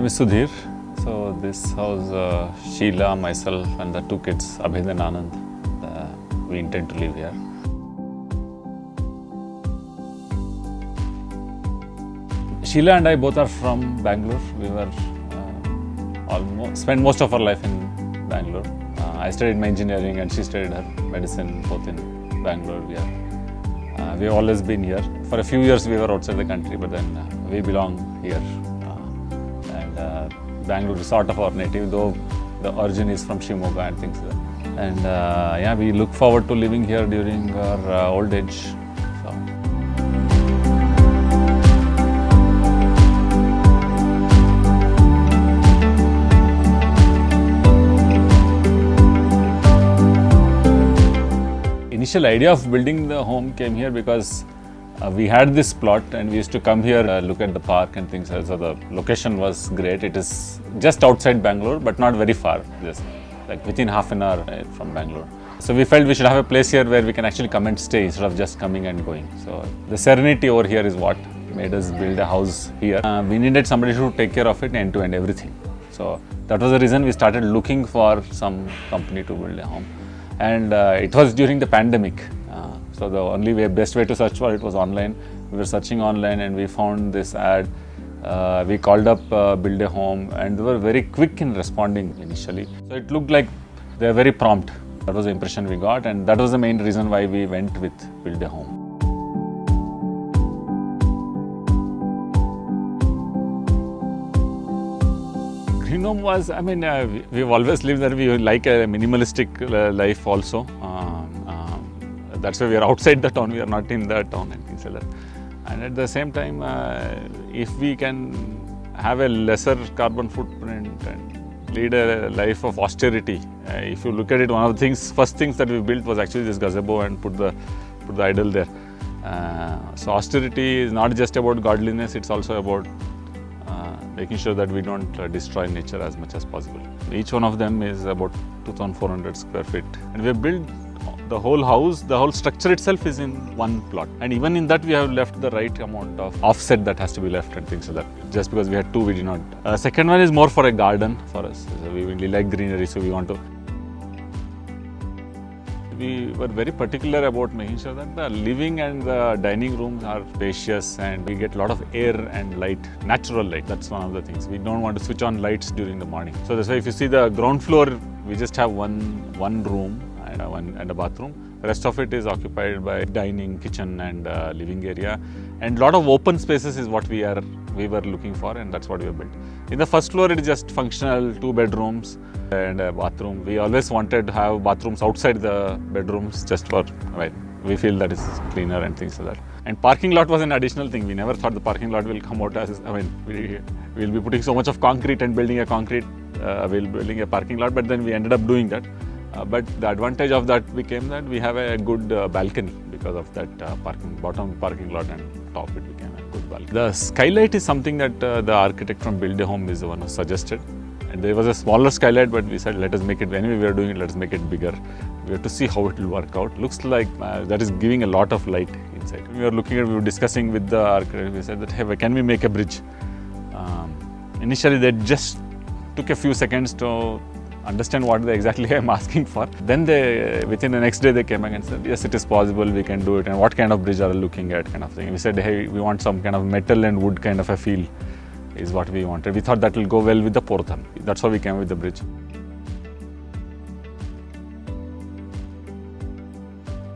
name is Sudhir. So this house, Sheila, myself and the two kids, Abhay and Anand, we intend to live here. Sheila and I both are from Bangalore. We were spent most of our life in Bangalore. I studied my engineering and she studied her medicine both in Bangalore. We have always been here. For a few years we were outside the country, but then we belong here. Bangalore is sort of our native, though the origin is from Shimoga and things like that. And yeah, we look forward to living here during our old age. So. Initial idea of building the home came here because we had this plot and we used to come here, look at the park and things. So the location was great. It is just outside Bangalore, but not very far, just like within half an hour from Bangalore. So we felt we should have a place here where we can actually come and stay instead of just coming and going. So the serenity over here is what made us build a house here. We needed somebody to take care of it end to end, everything. So that was the reason we started looking for some company to build a home. And it was during the pandemic. So the only best way to search for it was online. We were searching online and we found this ad. We called up Build a Home and they were very quick in responding initially. So it looked like they were very prompt. That was the impression we got, and that was the main reason why we went with Build a Home. Green home was, I mean, we've always lived there. We like a minimalistic life also. That's why we are outside the town, we are not in the town and things like that. And at the same time, if we can have a lesser carbon footprint and lead a life of austerity, if you look at it, one of the first things that we built was actually this gazebo and put the idol there. So austerity is not just about godliness, it's also about making sure that we don't destroy nature as much as possible. Each one of them is about 2,400 square feet. And we have built the whole house, the whole structure itself is in one plot. And even in that we have left the right amount of offset that has to be left and things like that. Just because we had two, we did not. Second one is more for a garden for us. So we really like greenery, so we want to. We were very particular about making sure that the living and the dining rooms are spacious and we get a lot of air and light, natural light. That's one of the things. We don't want to switch on lights during the morning. So that's why if you see the ground floor, we just have one room and a bathroom. The rest of it is occupied by dining, kitchen and living area. And a lot of open spaces is what we were looking for, and that's what we have built. In the first floor, it is just functional 2 bedrooms and a bathroom. We always wanted to have bathrooms outside the bedrooms just for, we feel that is cleaner and things like that. And parking lot was an additional thing. We never thought the parking lot will come out as, we'll be putting so much of concrete and building a parking lot, but then we ended up doing that. But the advantage of that became that we have a good balcony because of that bottom parking lot, and top it became a good balcony. The skylight is something that the architect from Build a Home is the one who suggested. And there was a smaller skylight, but we said let us make it, anyway we are doing it, let us make it bigger. We have to see how it will work out. Looks like that is giving a lot of light inside. We were discussing with the architect, we said that, hey, can we make a bridge? Initially they just took a few seconds to understand what exactly I'm asking for. Then within the next day they came back and said, yes, it is possible, we can do it. And what kind of bridge are you looking at, kind of thing. We said, hey, we want some kind of metal and wood kind of a feel is what we wanted. We thought that will go well with the Porotherm. That's how we came with the bridge.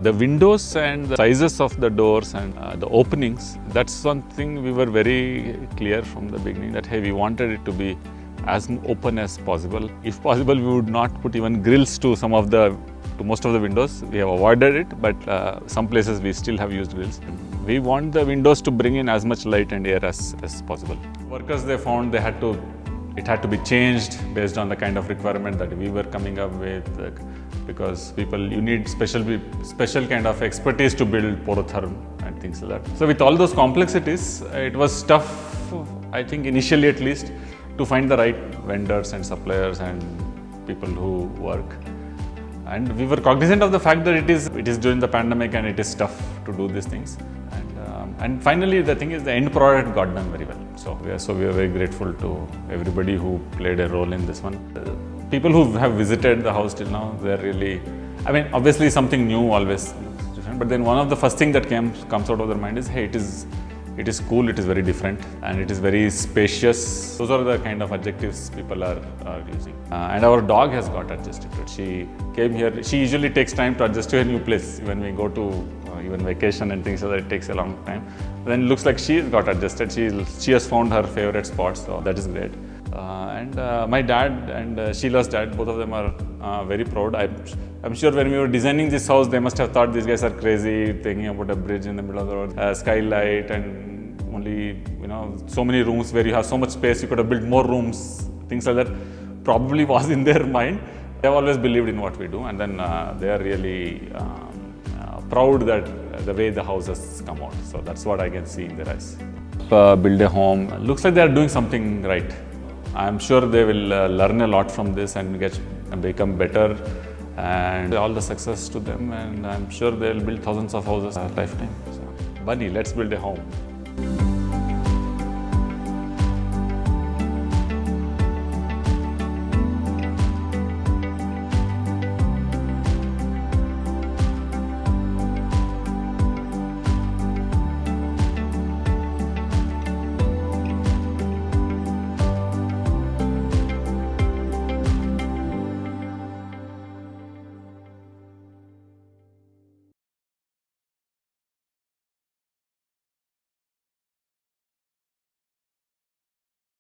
The windows and the sizes of the doors and the openings, that's something we were very clear from the beginning that, hey, we wanted it to be as open as possible. If possible, we would not put even grills to most of the windows. We have avoided it, but some places we still have used grills. We want the windows to bring in as much light and air as possible. Workers, they found it had to be changed based on the kind of requirement that we were coming up with, because you need special kind of expertise to build Porotherm and things like that. So with all those complexities, it was tough, I think initially at least, to find the right vendors and suppliers and people who work. And we were cognizant of the fact that it is during the pandemic and it is tough to do these things. And finally, the thing is the end product got done very well. So we are very grateful to everybody who played a role in this one. People who have visited the house till now, they're really, I mean, obviously something new always different, but then one of the first thing that comes out of their mind is, hey, it is cool, it is very different, and it is very spacious. Those are the kind of adjectives people are using. And our dog has got adjusted to it. She came here. She usually takes time to adjust to a new place. When we go to even vacation and things like that, it takes a long time. Then it looks like she got adjusted. She has found her favorite spots, so that is great. And my dad and Sheila's dad, both of them are very proud. I'm sure when we were designing this house, they must have thought these guys are crazy, thinking about a bridge in the middle of the road, skylight, and only, so many rooms where you have so much space, you could have built more rooms, things like that probably was in their mind. They've always believed in what we do, and then they are really proud that the way the house has come out. So that's what I can see in their eyes. Build a home. Looks like they are doing something right. I'm sure they will learn a lot from this and become better, and all the success to them, and I'm sure they'll build thousands of houses a lifetime. So, Bunny, let's build a home.